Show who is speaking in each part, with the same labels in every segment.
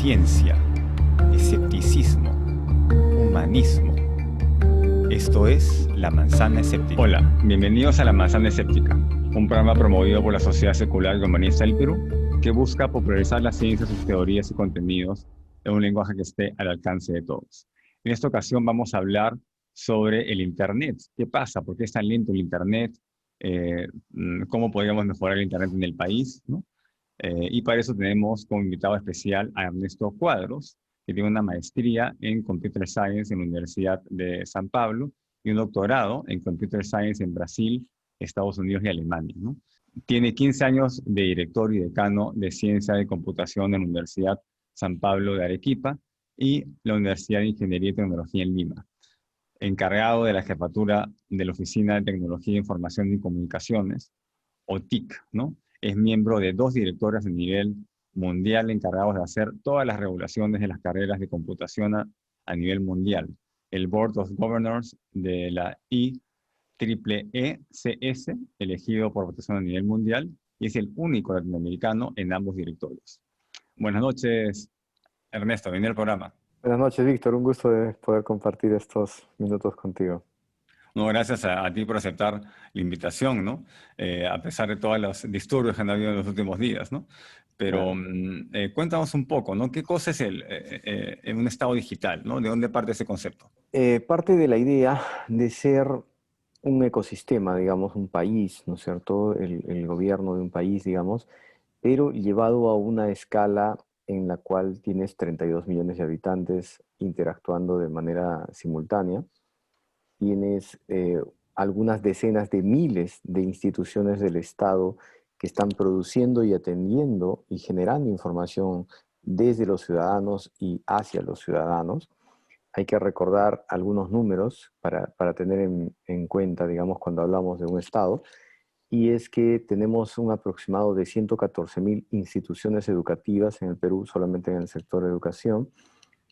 Speaker 1: ciencia, escepticismo, humanismo. Esto es La Manzana Escéptica. Hola, bienvenidos a La Manzana Escéptica, un programa promovido por la Sociedad Secular y Humanista del Perú, que busca popularizar la ciencia, sus teorías y contenidos en un lenguaje que esté al alcance de todos. En esta ocasión vamos a hablar sobre el Internet. ¿Qué pasa? ¿Por qué es tan lento el Internet? ¿Cómo podríamos mejorar el Internet en el país, ¿no? Y para eso tenemos como invitado especial a Ernesto Cuadros, que tiene una maestría en Computer Science en la Universidad de San Pablo y un doctorado en Computer Science en Brasil, Estados Unidos y Alemania, ¿no? Tiene 15 años de director y decano de Ciencia de Computación en la Universidad San Pablo de Arequipa y la Universidad de Ingeniería y Tecnología en Lima. Encargado de la jefatura de la Oficina de Tecnología, Información y Comunicaciones, o TIC, ¿no? Es miembro de 2 directorios de nivel mundial encargados de hacer todas las regulaciones de las carreras de computación a nivel mundial. El Board of Governors de la IEEECS, elegido por votación a nivel mundial, y es el único latinoamericano en ambos directorios. Buenas noches, Ernesto, bienvenido al programa.
Speaker 2: Buenas noches, Víctor. Un gusto de poder compartir estos minutos contigo.
Speaker 1: No, gracias a ti por aceptar la invitación, ¿no? A pesar de todos los disturbios que han habido en los últimos días, ¿no? Pero cuéntanos un poco, ¿no? ¿Qué cosa es un estado digital, ¿no? ¿De dónde parte ese concepto?
Speaker 2: Parte de la idea de ser un ecosistema, digamos, un país, ¿no es cierto? El gobierno de un país, digamos, pero llevado a una escala en la cual tienes 32 millones de habitantes interactuando de manera simultánea. Tienes algunas decenas de miles de instituciones del Estado que están produciendo y atendiendo y generando información desde los ciudadanos y hacia los ciudadanos. Hay que recordar algunos números para tener en cuenta, digamos, cuando hablamos de un Estado, y es que tenemos un aproximado de 114.000 instituciones educativas en el Perú, solamente en el sector de educación.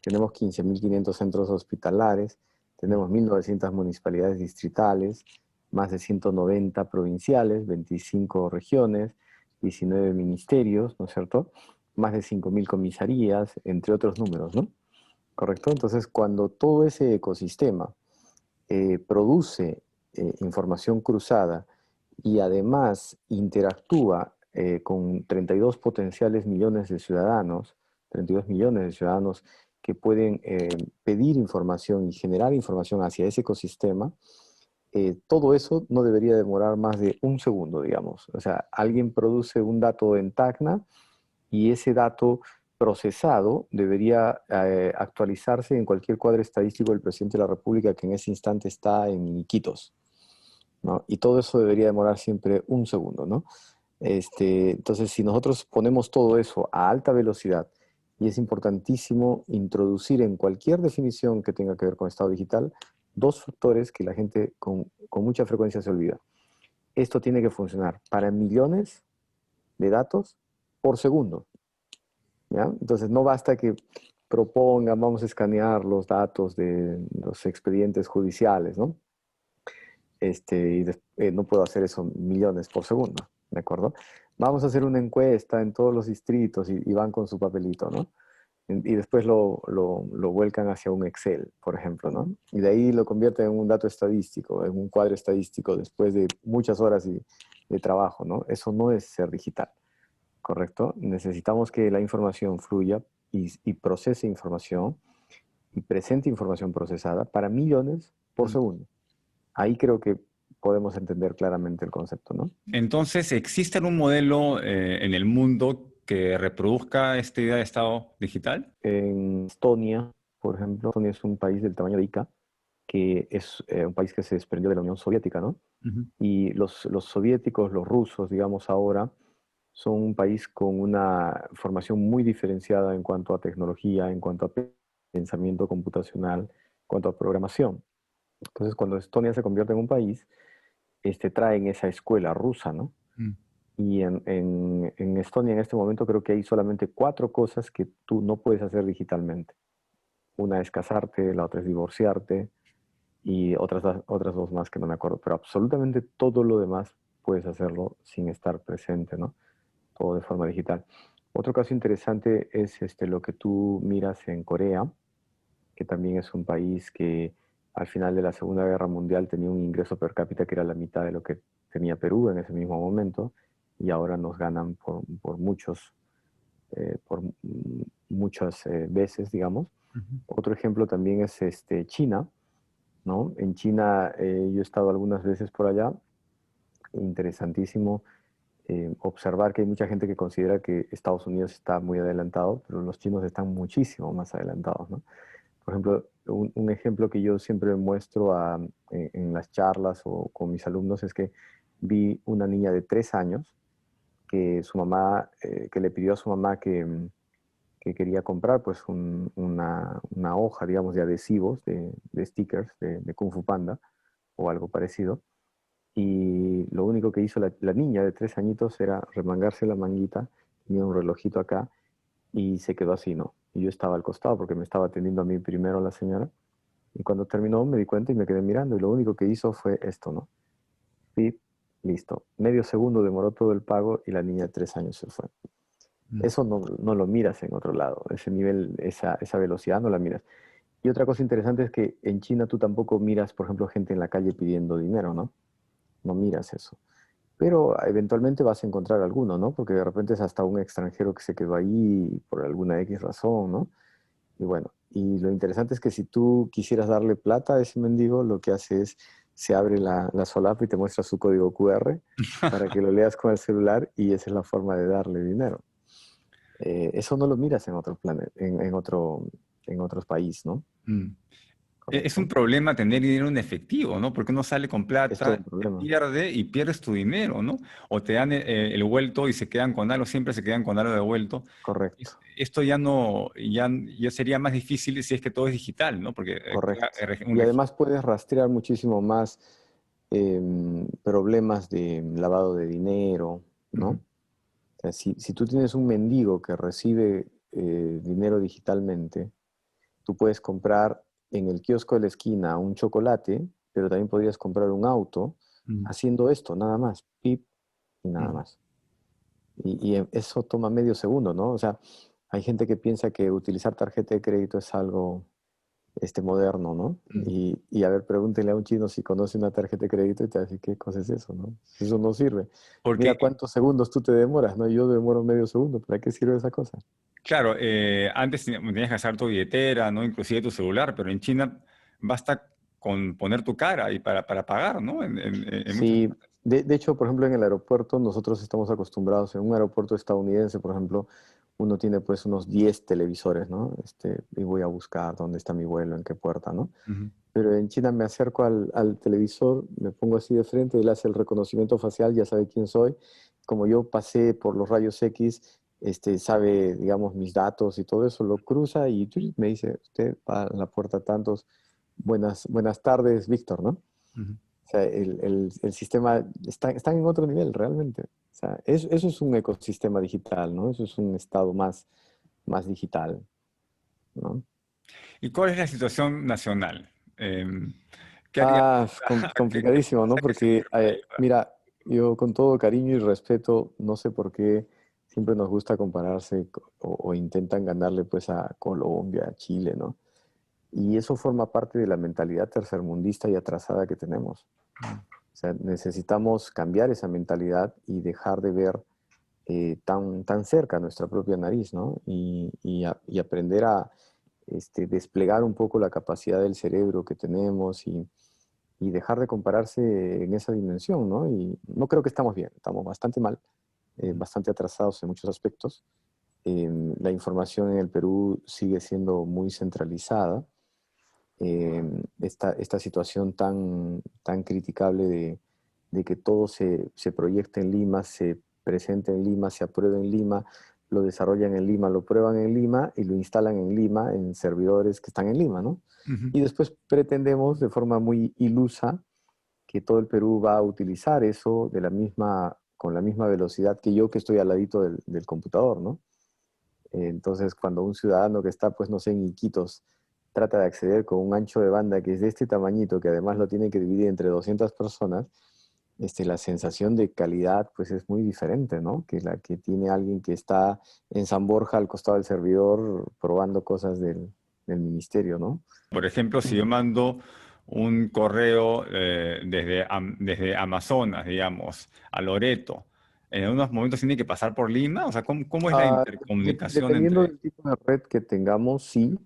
Speaker 2: Tenemos 15.500 centros hospitalares, tenemos 1.900 municipalidades distritales, más de 190 provinciales, 25 regiones, 19 ministerios, ¿no es cierto? Más de 5.000 comisarías, entre otros números, ¿no? ¿Correcto? Entonces, cuando todo ese ecosistema produce información cruzada y además interactúa con 32 potenciales millones de ciudadanos, 32 millones de ciudadanos que pueden pedir información y generar información hacia ese ecosistema, todo eso no debería demorar más de un segundo, digamos. O sea, alguien produce un dato en Tacna y ese dato procesado debería actualizarse en cualquier cuadro estadístico del presidente de la República que en ese instante está en Iquitos, ¿no? Y todo eso debería demorar siempre un segundo, ¿no? Entonces, si nosotros ponemos todo eso a alta velocidad, y es importantísimo introducir en cualquier definición que tenga que ver con estado digital, 2 factores que la gente con mucha frecuencia se olvida. Esto tiene que funcionar para millones de datos por segundo, ¿ya? Entonces, no basta que propongan, vamos a escanear los datos de los expedientes judiciales, ¿no? No puedo hacer eso millones por segundo, ¿de acuerdo? Vamos a hacer una encuesta en todos los distritos y van con su papelito, ¿no? Y después lo vuelcan hacia un Excel, por ejemplo, ¿no? Y de ahí lo convierten en un dato estadístico, en un cuadro estadístico después de muchas horas de trabajo, ¿no? Eso no es ser digital, ¿correcto? Necesitamos que la información fluya y procese información y presente información procesada para millones por segundo. Ahí creo que podemos entender claramente el concepto, ¿no?
Speaker 1: Entonces, ¿existe un modelo en el mundo que reproduzca esta idea de estado digital?
Speaker 2: En Estonia, por ejemplo, Estonia es un país del tamaño de Ica, que es un país que se desprendió de la Unión Soviética, ¿no? Y los soviéticos, los rusos, digamos ahora, son un país con una formación muy diferenciada en cuanto a tecnología, en cuanto a pensamiento computacional, en cuanto a programación. Entonces, cuando Estonia se convierte en un país, traen esa escuela rusa, ¿no? Y en Estonia en este momento creo que hay solamente 4 cosas que tú no puedes hacer digitalmente. Una es casarte, la otra es divorciarte y otras 2 más que no me acuerdo. Pero absolutamente todo lo demás puedes hacerlo sin estar presente, ¿no? Todo de forma digital. Otro caso interesante es lo que tú miras en Corea, que también es un país que al final de la Segunda Guerra Mundial tenía un ingreso per cápita que era la mitad de lo que tenía Perú en ese mismo momento, y ahora nos ganan por muchas veces, digamos.
Speaker 1: Ujú.
Speaker 2: Otro ejemplo también es China, ¿no? En China yo he estado algunas veces por allá, interesantísimo observar que hay mucha gente que considera que Estados Unidos está muy adelantado, pero los chinos están muchísimo más adelantados, ¿no? Por ejemplo, un ejemplo que yo siempre muestro en las charlas o con mis alumnos es que vi una niña de 3 años que su mamá, que le pidió a su mamá que quería comprar pues una hoja, digamos, de adhesivos, de stickers de Kung Fu Panda o algo parecido. Y lo único que hizo la niña de 3 añitos era remangarse la manguita, tenía un relojito acá y se quedó así, ¿no? Y yo estaba al costado porque me estaba atendiendo a mí primero la señora. Y cuando terminó me di cuenta y me quedé mirando y lo único que hizo fue esto, ¿no? Pip, listo. Medio segundo demoró todo el pago y la niña de 3 años se fue.
Speaker 1: Mm.
Speaker 2: Eso no lo miras en otro lado, ese nivel, esa velocidad no la miras. Y otra cosa interesante es que en China tú tampoco miras, por ejemplo, gente en la calle pidiendo dinero, ¿no? No miras eso. Pero eventualmente vas a encontrar alguno, ¿no? Porque de repente es hasta un extranjero que se quedó ahí por alguna X razón, ¿no? Y bueno, y lo interesante es que si tú quisieras darle plata a ese mendigo, lo que hace es, se abre la solapa y te muestra su código QR para que lo leas con el celular y esa es la forma de darle dinero. Eso no lo miras en otro planeta, en otros países, ¿no?
Speaker 1: Mm. Es un
Speaker 2: Correcto.
Speaker 1: problema tener dinero en efectivo, ¿no? Porque uno sale con
Speaker 2: Es todo
Speaker 1: plata,
Speaker 2: un
Speaker 1: te
Speaker 2: problema.
Speaker 1: pierde y pierdes tu dinero, ¿no? O te dan el vuelto y se quedan con algo, siempre se quedan con algo de vuelto.
Speaker 2: Correcto,
Speaker 1: Esto ya no, ya sería más difícil si es que todo es digital, ¿no? Porque
Speaker 2: correcto.
Speaker 1: un
Speaker 2: Y
Speaker 1: registro.
Speaker 2: además puedes rastrear muchísimo más problemas de lavado de dinero, ¿no?
Speaker 1: Ujú.
Speaker 2: O sea, si tú tienes un mendigo que recibe dinero digitalmente, tú puedes comprar en el kiosco de la esquina un chocolate, pero también podrías comprar un auto
Speaker 1: Ujú.
Speaker 2: haciendo esto, nada más, pip y nada
Speaker 1: Ujú.
Speaker 2: más. Y eso toma medio segundo, ¿no? O sea, hay gente que piensa que utilizar tarjeta de crédito es algo moderno, ¿no?
Speaker 1: Ujú.
Speaker 2: Y a ver, pregúntele a un chino si conoce una tarjeta de crédito y te va a decir, ¿qué cosa es eso, no? Eso no sirve.
Speaker 1: Porque
Speaker 2: Mira cuántos segundos tú te demoras, ¿no? Yo demoro medio segundo, ¿para qué sirve esa cosa?
Speaker 1: claro, antes tenías que hacer tu billetera, ¿no? Inclusive tu celular, pero en China basta con poner tu cara y para pagar, ¿no? En muchas
Speaker 2: Sí,
Speaker 1: partes.
Speaker 2: de hecho, por ejemplo, en el aeropuerto nosotros estamos acostumbrados, en un aeropuerto estadounidense, por ejemplo, uno tiene pues unos 10 televisores, ¿no? Y voy a buscar dónde está mi vuelo, en qué puerta, ¿no?
Speaker 1: Ujú.
Speaker 2: Pero en China me acerco al televisor, me pongo así de frente, él hace el reconocimiento facial, ya sabe quién soy. Como yo pasé por los rayos X, sabe, digamos, mis datos y todo eso, lo cruza y me dice, usted va a la puerta tantos, buenas tardes, Víctor, ¿no?
Speaker 1: Ujú.
Speaker 2: O sea, el sistema está en otro nivel realmente. O sea, eso es un ecosistema digital, ¿no? Eso es un estado más digital, ¿no?
Speaker 1: ¿Y cuál es la situación nacional? ¿Qué haría
Speaker 2: Es
Speaker 1: falta? ¿Qué
Speaker 2: complicadísimo, ¿no?
Speaker 1: piensa que se puede
Speaker 2: Porque,
Speaker 1: ayudar?
Speaker 2: mira, yo con todo cariño y respeto, no sé por qué siempre nos gusta compararse o intentan ganarle pues a Colombia, a Chile, ¿no? Y eso forma parte de la mentalidad tercermundista y atrasada que tenemos.
Speaker 1: Mm.
Speaker 2: O sea, necesitamos cambiar esa mentalidad y dejar de ver tan cerca nuestra propia nariz, ¿no? Y aprender a desplegar un poco la capacidad del cerebro que tenemos y dejar de compararse en esa dimensión, ¿no? Y no creo que estamos bien, estamos bastante mal, bastante atrasados en muchos aspectos. La información en el Perú sigue siendo muy centralizada. Esta situación tan criticable de que todo se proyecte en Lima, se presente en Lima, se apruebe en Lima, lo desarrollan en Lima, lo prueban en Lima y lo instalan en Lima en servidores que están en Lima, ¿no?
Speaker 1: Ujú.
Speaker 2: Y después pretendemos de forma muy ilusa que todo el Perú va a utilizar eso con la misma velocidad que yo que estoy al ladito del computador, ¿no? Entonces, cuando un ciudadano que está, pues no sé, en Iquitos, trata de acceder con un ancho de banda que es de este tamañito, que además lo tiene que dividir entre 200 personas, la sensación de calidad pues es muy diferente, ¿no? Que la que tiene alguien que está en San Borja al costado del servidor probando cosas del ministerio, ¿no?
Speaker 1: Por ejemplo, si yo mando un correo desde Amazonas, digamos, a Loreto, en algunos momentos tiene que pasar por Lima. O sea, ¿cómo es la
Speaker 2: Ah,
Speaker 1: intercomunicación
Speaker 2: dependiendo
Speaker 1: entre...
Speaker 2: del tipo de red que tengamos, sí,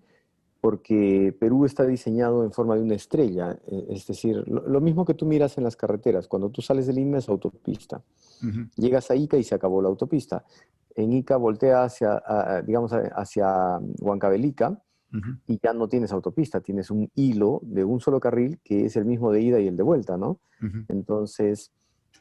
Speaker 2: porque Perú está diseñado en forma de una estrella, es decir, lo mismo que tú miras en las carreteras, cuando tú sales de Lima es autopista,
Speaker 1: Ujú,
Speaker 2: llegas a Ica y se acabó la autopista. En Ica voltea hacia, digamos, hacia Huancavelica
Speaker 1: ujú,
Speaker 2: y ya no tienes autopista, tienes un hilo de un solo carril que es el mismo de ida y el de vuelta, ¿no?
Speaker 1: ujú,
Speaker 2: Entonces,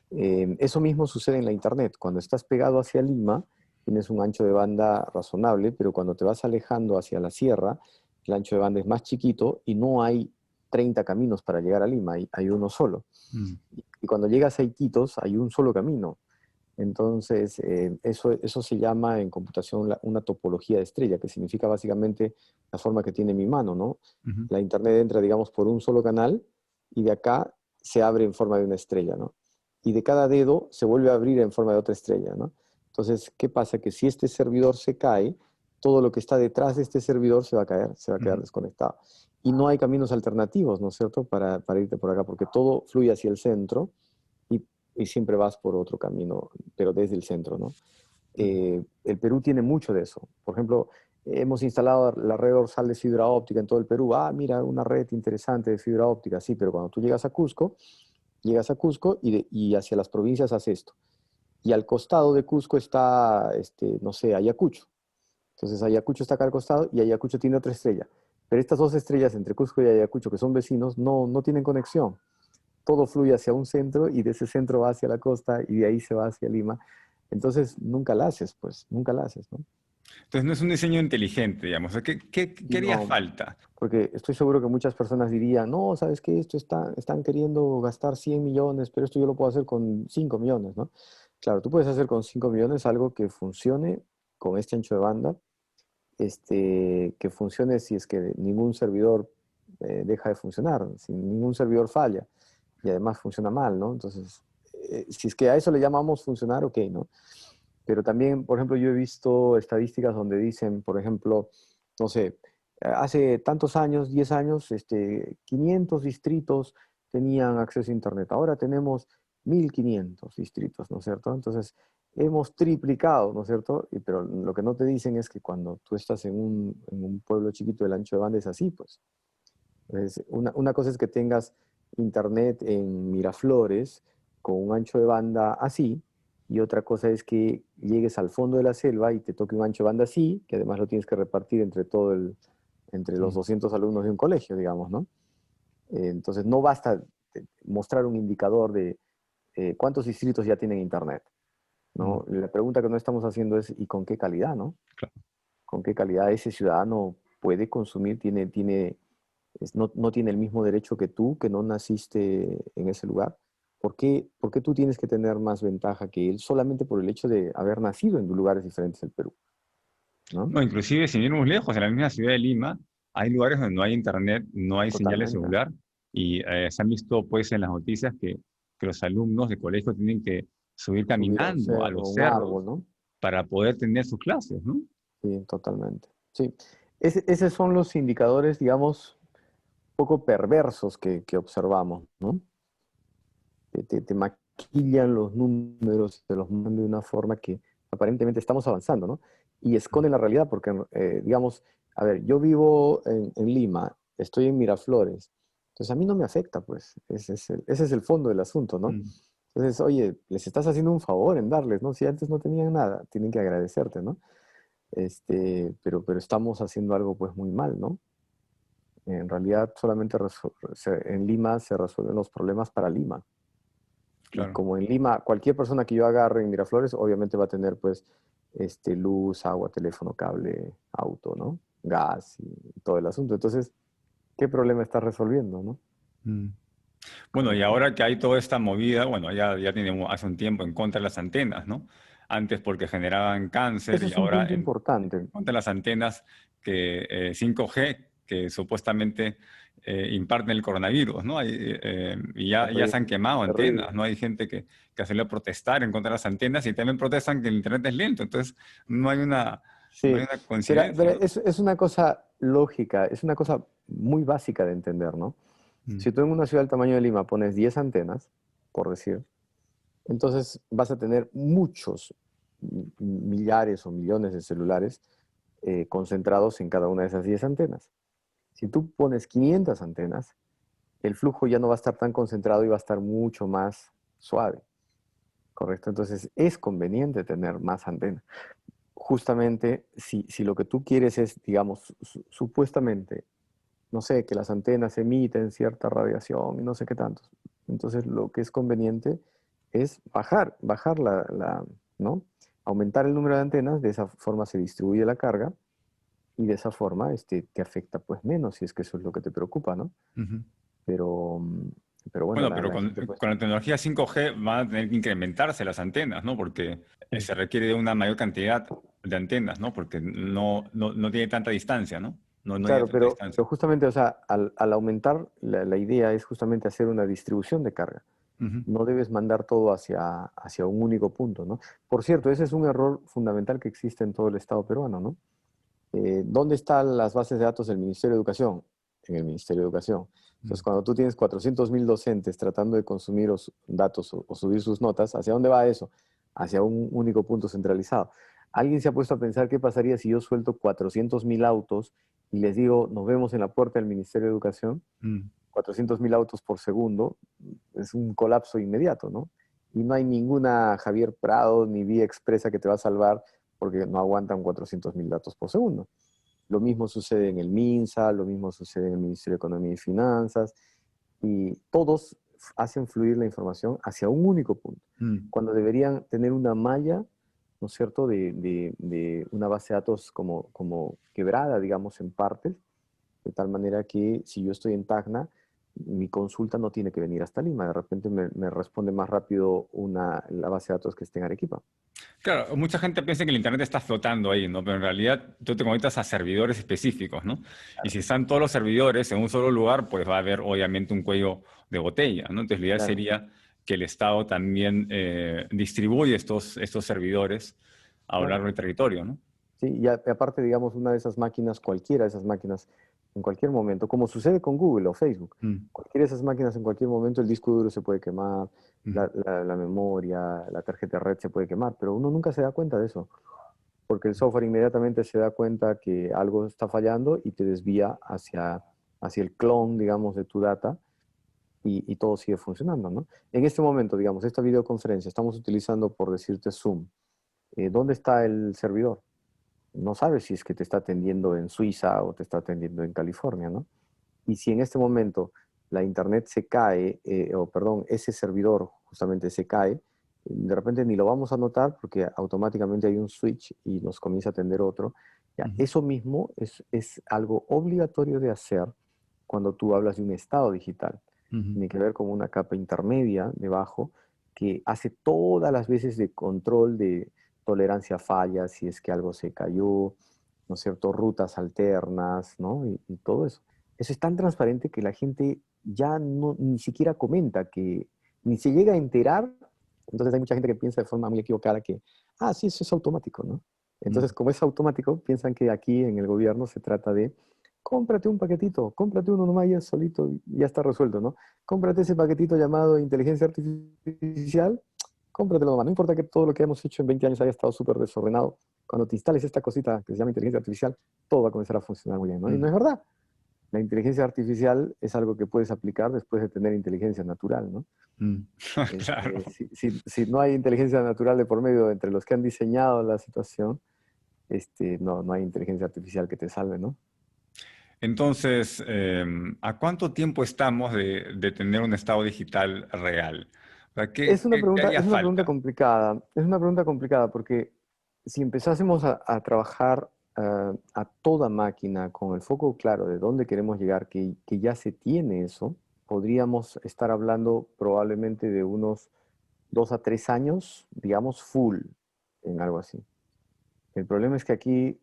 Speaker 2: eso mismo sucede en la Internet. Cuando estás pegado hacia Lima, tienes un ancho de banda razonable, pero cuando te vas alejando hacia la sierra, el ancho de banda es más chiquito y no hay 30 caminos para llegar a Lima, hay uno solo.
Speaker 1: ujú,
Speaker 2: Y cuando llegas a Iquitos, hay un solo camino. Entonces, eso se llama en computación una topología de estrella, que significa básicamente la forma que tiene mi mano, ¿no?
Speaker 1: ujú.
Speaker 2: La Internet entra, digamos, por un solo canal y de acá se abre en forma de una estrella, ¿no? Y de cada dedo se vuelve a abrir en forma de otra estrella, ¿no? Entonces, ¿qué pasa? Que si este servidor se cae, todo lo que está detrás de este servidor se va a caer, se va a quedar
Speaker 1: Ujú.
Speaker 2: desconectado. Y no hay caminos alternativos, ¿no es cierto?, para irte por acá, porque todo fluye hacia el centro y, y siempre vas por otro camino, pero desde el centro, ¿no? El Perú tiene mucho de eso. Por ejemplo, hemos instalado la red dorsal de fibra óptica en todo el Perú. Ah, mira, una red interesante de fibra óptica. Sí, pero cuando tú llegas a Cusco y hacia las provincias haces esto. Y al costado de Cusco está, no sé, Ayacucho. Entonces Ayacucho está acá al costado y Ayacucho tiene otra estrella. Pero estas dos estrellas entre Cusco y Ayacucho, que son vecinos, no tienen conexión. Todo fluye hacia un centro y de ese centro va hacia la costa y de ahí se va hacia Lima. Entonces nunca la haces, pues, nunca la haces, ¿no?
Speaker 1: Entonces no es un diseño inteligente, digamos. O sea, ¿qué haría
Speaker 2: No,
Speaker 1: falta?
Speaker 2: porque estoy seguro que muchas personas dirían, no, ¿sabes qué? Están queriendo gastar 100 millones, pero esto yo lo puedo hacer con 5 millones, ¿no? Claro, tú puedes hacer con 5 millones algo que funcione con este ancho de banda, que funcione si es que ningún servidor deja de funcionar, si ningún servidor falla y además funciona mal, ¿no? Entonces, si es que a eso le llamamos funcionar, ok, ¿no? Pero también, por ejemplo, yo he visto estadísticas donde dicen, por ejemplo, no sé, hace tantos años, 10 años, 500 distritos tenían acceso a Internet. Ahora tenemos 1500 distritos, ¿no es cierto? Entonces, hemos triplicado, ¿no es cierto? Pero lo que no te dicen es que cuando tú estás en un pueblo chiquito, el ancho de banda es así, pues. Una cosa es que tengas internet en Miraflores con un ancho de banda así, y otra cosa es que llegues al fondo de la selva y te toque un ancho de banda así, que además lo tienes que repartir entre los
Speaker 1: Mm.
Speaker 2: 200 alumnos de un colegio, digamos, ¿no? Entonces no basta mostrar un indicador de cuántos distritos ya tienen internet,
Speaker 1: Mm.
Speaker 2: ¿no? La pregunta que no estamos haciendo es ¿y con qué calidad, no?
Speaker 1: Claro.
Speaker 2: ¿Con qué calidad ese ciudadano puede consumir, no tiene el mismo derecho que tú, que no naciste en ese lugar? ¿Por qué tú tienes que tener más ventaja que él solamente por el hecho de haber nacido en lugares diferentes del Perú? ¿No?
Speaker 1: No, inclusive sin ir muy lejos, en la misma ciudad de Lima, hay lugares donde no hay internet, no hay señal de
Speaker 2: Totalmente.
Speaker 1: celular, y se han visto pues en las noticias que los alumnos de colegio tienen que subir
Speaker 2: Subir a un
Speaker 1: caminando a
Speaker 2: cerro,
Speaker 1: los
Speaker 2: un
Speaker 1: cerros
Speaker 2: árbol, ¿no?
Speaker 1: para poder tener sus clases, ¿no?
Speaker 2: Sí, totalmente. Sí. Esos son los indicadores, digamos, poco perversos que observamos, ¿no? Te maquillan los números, te los mandan de una forma que aparentemente estamos avanzando, ¿no? Y esconden la realidad porque, digamos, a ver, yo vivo en Lima, estoy en Miraflores, entonces a mí no me afecta, pues, ese es el fondo del asunto, ¿no?
Speaker 1: Mm.
Speaker 2: Entonces, oye, les estás haciendo un favor en darles, ¿no? Si antes no tenían nada, tienen que agradecerte, ¿no? Pero estamos haciendo algo, pues, muy mal, ¿no? En realidad, solamente en Lima se resuelven los problemas para Lima. Y
Speaker 1: Claro.
Speaker 2: como en Lima, cualquier persona que yo agarre en Miraflores, obviamente va a tener pues luz, agua, teléfono, cable, auto, ¿no? Gas y todo el asunto. Entonces, ¿qué problema estás resolviendo, no?
Speaker 1: Mm.
Speaker 2: Con
Speaker 1: Bueno, y
Speaker 2: eso.
Speaker 1: ahora que hay toda esta movida, bueno, ya tiene hace un tiempo en contra de las antenas, ¿no? Antes porque generaban cáncer
Speaker 2: Ese
Speaker 1: y
Speaker 2: es un
Speaker 1: ahora
Speaker 2: punto importante.
Speaker 1: contra las antenas que 5G que supuestamente imparten el coronavirus, ¿no? Y ya se han quemado
Speaker 2: Terrible.
Speaker 1: antenas, ¿no? Hay gente que ha salido a protestar en contra de las antenas y también protestan que el internet es lento. Entonces, no hay una, no hay
Speaker 2: Sí,
Speaker 1: una
Speaker 2: pero
Speaker 1: coincidencia, ¿no?
Speaker 2: es una cosa lógica, es una cosa muy básica de entender, ¿no?
Speaker 1: Mm.
Speaker 2: Si tú en una ciudad del tamaño de Lima pones 10 antenas, por decir, entonces vas a tener muchos millares o millones de celulares concentrados en cada una de esas 10 antenas. Si tú pones 500 antenas, el flujo ya no va a estar tan concentrado y va a estar mucho más suave, ¿correcto? Entonces es conveniente tener más antenas. Justamente si lo que tú quieres es, digamos, supuestamente, no sé, que las antenas emiten cierta radiación y no sé qué tantos. Entonces lo que es conveniente es bajar ¿no? Aumentar el número de antenas, de esa forma se distribuye la carga y de esa forma te afecta pues menos, si es que eso es lo que te preocupa, ¿no?
Speaker 1: Ujú.
Speaker 2: Pero, pero bueno,
Speaker 1: Bueno, pero
Speaker 2: la gente pues...
Speaker 1: con la tecnología 5G van a tener que incrementarse las antenas, ¿no? Porque
Speaker 2: Mm.
Speaker 1: se requiere de una mayor cantidad de antenas, ¿no? Porque no tiene tanta distancia, ¿no? No hay
Speaker 2: Claro,
Speaker 1: tanta
Speaker 2: pero
Speaker 1: distancia.
Speaker 2: justamente, o sea, al aumentar, la idea es justamente hacer una distribución de carga.
Speaker 1: Ujú.
Speaker 2: No debes mandar todo hacia un único punto, ¿no? Por cierto, ese es un error fundamental que existe en todo el Estado peruano, ¿no? ¿Dónde están las bases de datos del Ministerio de Educación? En el Ministerio de Educación. Entonces,
Speaker 1: Mm.
Speaker 2: cuando tú tienes 400.000 docentes tratando de consumir datos o subir sus notas, ¿hacia dónde va eso? Hacia un único punto centralizado. ¿Alguien se ha puesto a pensar qué pasaría si yo suelto 400.000 autos y les digo, nos vemos en la puerta del Ministerio de Educación?
Speaker 1: Mm.
Speaker 2: 400.000 autos por segundo, es un colapso inmediato, ¿no? Y no hay ninguna Javier Prado ni vía expresa que te va a salvar porque no aguantan 400.000 datos por segundo. Lo mismo sucede en el MINSA, lo mismo sucede en el Ministerio de Economía y Finanzas, y todos hacen fluir la información hacia un único punto,
Speaker 1: Mm.
Speaker 2: cuando deberían tener una malla, ¿no es cierto?, de una base de datos como quebrada, digamos, en partes, de tal manera que si yo estoy en Tacna, mi consulta no tiene que venir hasta Lima, de repente me responde más rápido la base de datos que esté en Arequipa.
Speaker 1: Claro, mucha gente piensa que el Internet está flotando ahí, ¿no? Pero en realidad tú te conectas a servidores específicos, ¿no? Y si están todos los servidores en un solo lugar, pues va a haber obviamente un cuello de botella, ¿no? Entonces la idea
Speaker 2: Claro.
Speaker 1: sería que el Estado también distribuya estos servidores a lo
Speaker 2: Claro.
Speaker 1: largo del territorio, ¿no?
Speaker 2: Sí, y aparte, digamos, una de esas máquinas, cualquiera de esas máquinas, en cualquier momento, como sucede con Google o Facebook,
Speaker 1: Mm.
Speaker 2: cualquiera de esas máquinas en cualquier momento el disco duro se puede quemar,
Speaker 1: Mm.
Speaker 2: la memoria, la tarjeta de red se puede quemar, pero uno nunca se da cuenta de eso, porque el software inmediatamente se da cuenta que algo está fallando y te desvía hacia el clon, digamos, de tu data y todo sigue funcionando, ¿no? En este momento, digamos, esta videoconferencia, estamos utilizando, por decirte, Zoom. ¿Dónde está el servidor? No sabes si es que te está atendiendo en Suiza o te está atendiendo en California, ¿no? Y si en este momento la internet se cae, o perdón, ese servidor justamente se cae, de repente ni lo vamos a notar porque automáticamente hay un switch y nos comienza a atender otro. Ya,
Speaker 1: Mm.
Speaker 2: eso mismo es algo obligatorio de hacer cuando tú hablas de un estado digital.
Speaker 1: Mm.
Speaker 2: Tiene que ver con una capa intermedia debajo que hace todas las veces de control de tolerancia a fallas, si es que algo se cayó, ¿no es cierto? Rutas alternas, ¿no? Y todo eso. Eso es tan transparente que la gente ya no, ni siquiera comenta, que ni se llega a enterar. Entonces hay mucha gente que piensa de forma muy equivocada que, sí, eso es automático, ¿no?
Speaker 1: Mm.
Speaker 2: Entonces, como es automático, piensan que aquí en el gobierno se trata de cómprate un paquetito, cómprate uno nomás ya solito y ya está resuelto, ¿no? Cómprate ese paquetito llamado inteligencia artificial, cómpratelo nomás. No importa que todo lo que hemos hecho en 20 años haya estado súper desordenado. Cuando te instales esta cosita que se llama inteligencia artificial, todo va a comenzar a funcionar muy bien, ¿no? Y no
Speaker 1: Mm.
Speaker 2: es verdad. La inteligencia artificial es algo que puedes aplicar después de tener inteligencia natural, ¿no?
Speaker 1: Mm. Claro.
Speaker 2: Si no hay inteligencia natural de por medio entre los que han diseñado la situación, no hay inteligencia artificial que te salve, ¿no?
Speaker 1: Entonces, ¿a cuánto tiempo estamos de tener un estado digital real? O sea, ¿qué haría
Speaker 2: Es una pregunta
Speaker 1: falta?
Speaker 2: complicada. Es una pregunta complicada porque si empezásemos a trabajar a toda máquina con el foco claro de dónde queremos llegar, que ya se tiene eso, podríamos estar hablando probablemente de unos 2 a 3 años, digamos, full en algo así. El problema es que aquí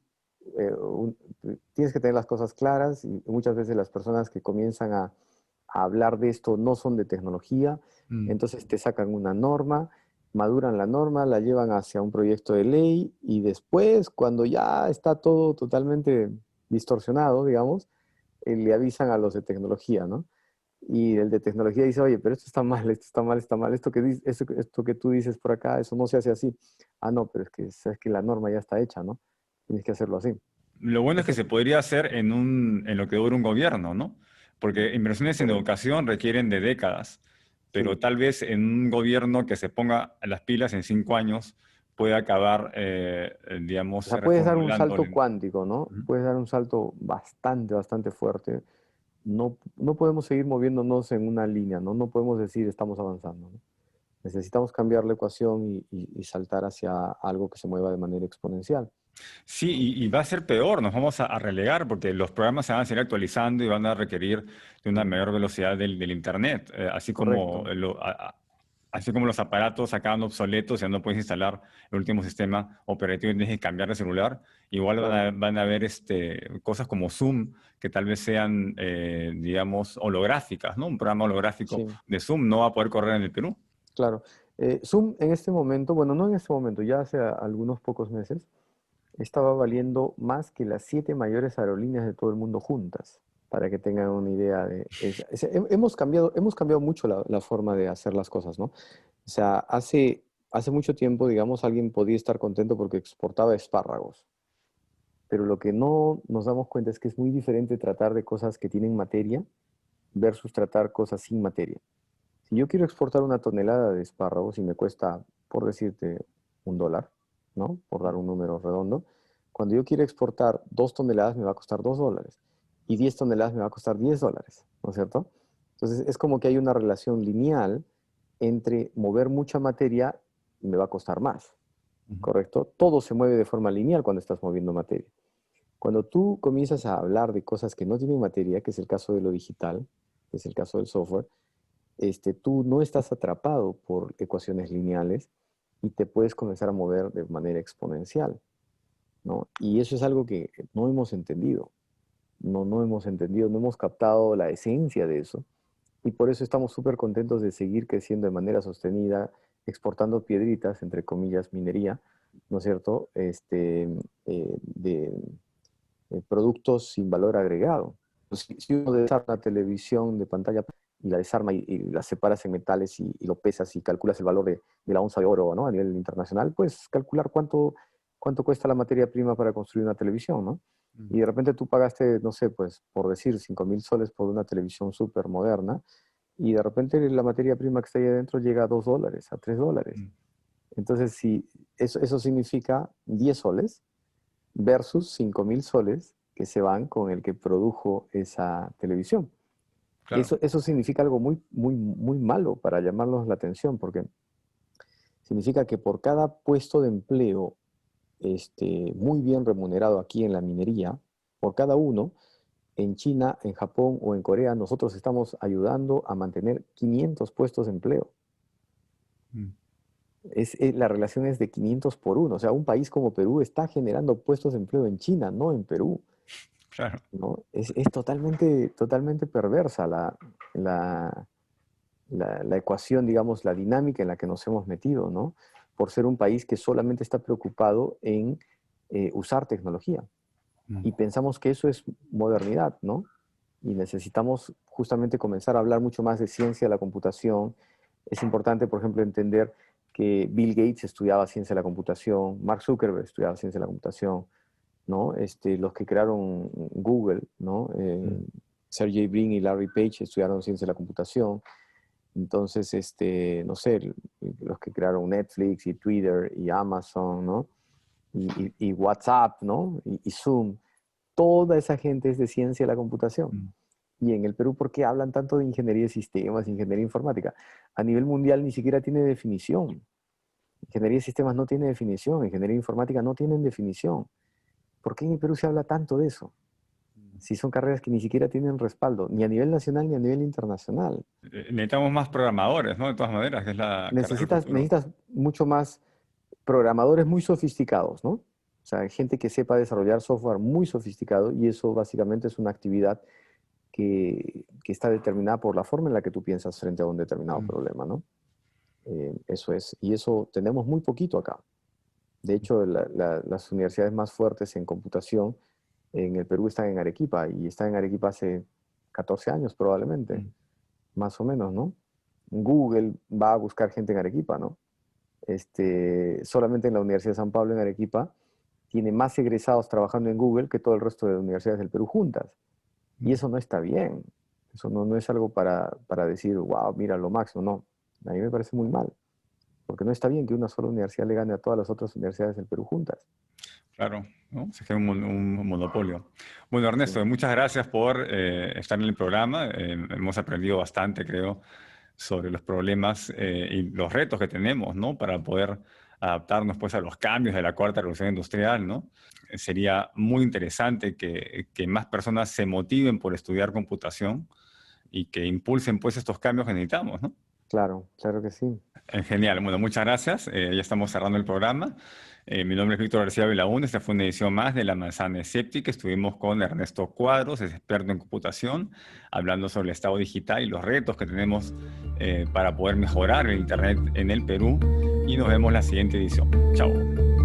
Speaker 2: tienes que tener las cosas claras y muchas veces las personas que comienzan a hablar de esto no son de tecnología,
Speaker 1: Mm.
Speaker 2: entonces te sacan una norma, maduran la norma, la llevan hacia un proyecto de ley y después, cuando ya está todo totalmente distorsionado, digamos, le avisan a los de tecnología, ¿no? Y el de tecnología dice, oye, pero esto está mal, esto está mal, está mal, esto que tú dices por acá, eso no se hace así. Ah, no, pero es que sabes que la norma ya está hecha, ¿no? Tienes que hacerlo así.
Speaker 1: Lo bueno es que
Speaker 2: Ese es
Speaker 1: se podría hacer en lo que dura un gobierno, ¿no? Porque inversiones en
Speaker 2: correcto.
Speaker 1: educación requieren de décadas, pero
Speaker 2: Sí.
Speaker 1: tal vez en un gobierno que se ponga a las pilas en 5 años puede acabar,
Speaker 2: O
Speaker 1: digamos,
Speaker 2: sea, puedes dar un
Speaker 1: reformulando.
Speaker 2: salto cuántico, ¿no?
Speaker 1: Ujú.
Speaker 2: Puedes dar un salto bastante, bastante fuerte. No podemos seguir moviéndonos en una línea, ¿no? No podemos decir estamos avanzando, ¿no? Necesitamos cambiar la ecuación y saltar hacia algo que se mueva de manera exponencial,
Speaker 1: Sí,
Speaker 2: ¿no?
Speaker 1: y va a ser peor, nos vamos a relegar porque los programas se van a seguir actualizando y van a requerir de una mayor velocidad del Internet,
Speaker 2: Correcto.
Speaker 1: así como los aparatos acaban obsoletos, ya no puedes instalar el último sistema operativo y tienes que cambiar de celular. Igual
Speaker 2: Claro.
Speaker 1: van a haber cosas como Zoom que tal vez sean, digamos, holográficas, ¿no? Un programa holográfico
Speaker 2: Sí.
Speaker 1: de Zoom no va a poder correr en el Perú.
Speaker 2: Claro. Zoom en este momento, bueno, no en este momento, ya hace algunos pocos meses, estaba valiendo más que las 7 mayores aerolíneas de todo el mundo juntas, para que tengan una idea de... hemos cambiado mucho la forma de hacer las cosas, ¿no? O sea, hace mucho tiempo, digamos, alguien podía estar contento porque exportaba espárragos, pero lo que no nos damos cuenta es que es muy diferente tratar de cosas que tienen materia versus tratar cosas sin materia. Si yo quiero exportar una tonelada de espárragos y me cuesta, por decirte, $1, ¿no? Por dar un número redondo, cuando yo quiero exportar 2 toneladas me va a costar $2 y 10 toneladas me va a costar $10, ¿no es cierto? Entonces es como que hay una relación lineal entre mover mucha materia y me va a costar más,
Speaker 1: Ujú.
Speaker 2: ¿correcto? Todo se mueve de forma lineal cuando estás moviendo materia. Cuando tú comienzas a hablar de cosas que no tienen materia, que es el caso de lo digital, que es el caso del software, tú no estás atrapado por ecuaciones lineales y te puedes comenzar a mover de manera exponencial, ¿no? Y eso es algo que no hemos entendido, no hemos entendido, no hemos captado la esencia de eso y por eso estamos súper contentos de seguir creciendo de manera sostenida, exportando piedritas, entre comillas, minería, ¿no es cierto? De productos sin valor agregado. Si uno desarma una televisión de pantalla y la desarma y la separas en metales y lo pesas y calculas el valor de la onza de oro, ¿no? A nivel internacional, puedes calcular cuánto cuesta la materia prima para construir una televisión, ¿no? Y
Speaker 1: Mm.
Speaker 2: de repente tú pagaste, no sé, pues por decir 5.000 soles por una televisión súper moderna y de repente la materia prima que está ahí adentro llega a $2, a $3.
Speaker 1: Mm.
Speaker 2: Entonces, si eso significa 10 soles versus 5.000 soles que se van con el que produjo esa televisión.
Speaker 1: Claro.
Speaker 2: Eso significa algo muy, muy, muy malo para llamarnos la atención, porque significa que por cada puesto de empleo muy bien remunerado aquí en la minería, por cada uno, en China, en Japón o en Corea, nosotros estamos ayudando a mantener 500 puestos de empleo.
Speaker 1: Mm.
Speaker 2: La relación es de 500 por 1. O sea, un país como Perú está generando puestos de empleo en China, no en Perú.
Speaker 1: Claro.
Speaker 2: ¿No? Es totalmente, totalmente perversa la, la ecuación, digamos, la dinámica en la que nos hemos metido, ¿no? Por ser un país que solamente está preocupado en usar tecnología.
Speaker 1: Mm.
Speaker 2: Y pensamos que eso es modernidad, ¿no? Y necesitamos justamente comenzar a hablar mucho más de ciencia de la computación. Es importante, por ejemplo, entender que Bill Gates estudiaba ciencia de la computación, Mark Zuckerberg estudiaba ciencia de la computación, ¿no? Los que crearon Google, ¿no?
Speaker 1: Mm.
Speaker 2: Sergey Brin y Larry Page estudiaron ciencia de la computación. Entonces, no sé, los que crearon Netflix y Twitter y Amazon, ¿no? Y WhatsApp, ¿no? Y Zoom. Toda esa gente es de ciencia de la computación.
Speaker 1: Mm.
Speaker 2: Y en el Perú, ¿por qué hablan tanto de ingeniería de sistemas, ingeniería informática? A nivel mundial ni siquiera tiene definición. Ingeniería de sistemas no tiene definición, ingeniería informática no tienen definición. ¿Por qué en el Perú se habla tanto de eso? Si son carreras que ni siquiera tienen respaldo, ni a nivel nacional ni a nivel internacional.
Speaker 1: Necesitamos más programadores, ¿no? De todas maneras, que es la carrera del futuro.
Speaker 2: Necesitas mucho más programadores muy sofisticados, ¿no? sea, hay gente que sepa desarrollar software muy sofisticado y eso básicamente es una actividad que está determinada por la forma en la que tú piensas frente a un determinado problema, ¿no? Eso es. Y eso tenemos muy poquito acá. De hecho, las universidades más fuertes en computación en el Perú están en Arequipa y están en Arequipa hace 14 años probablemente, más o menos, ¿no? Google va a buscar gente en Arequipa, ¿no? Solamente en la Universidad de San Pablo en Arequipa tiene más egresados trabajando en Google que todo el resto de universidades del Perú juntas. Y eso no está bien. Eso no es algo para decir, wow, mira, lo máximo. No, a mí me parece muy mal. Porque no está bien que una sola universidad le gane a todas las otras universidades del Perú juntas.
Speaker 1: Claro, ¿no? Se crea un monopolio. Bueno, Ernesto,
Speaker 2: Sí.
Speaker 1: muchas gracias por estar en el programa. Hemos aprendido bastante, creo, sobre los problemas y los retos que tenemos, ¿no? Para poder adaptarnos, pues, a los cambios de la cuarta revolución industrial, ¿no? Sería muy interesante que más personas se motiven por estudiar computación y que impulsen, pues, estos cambios que necesitamos, ¿no?
Speaker 2: Claro, claro que sí.
Speaker 1: Genial, bueno, muchas gracias. Ya estamos cerrando el programa. Mi nombre es Víctor García Belaún. Esta fue una edición más de La Manzana Escéptica. Estuvimos con Ernesto Cuadros, es experto en computación, hablando sobre el estado digital y los retos que tenemos para poder mejorar el Internet en el Perú. Y nos vemos en la siguiente edición. Chao.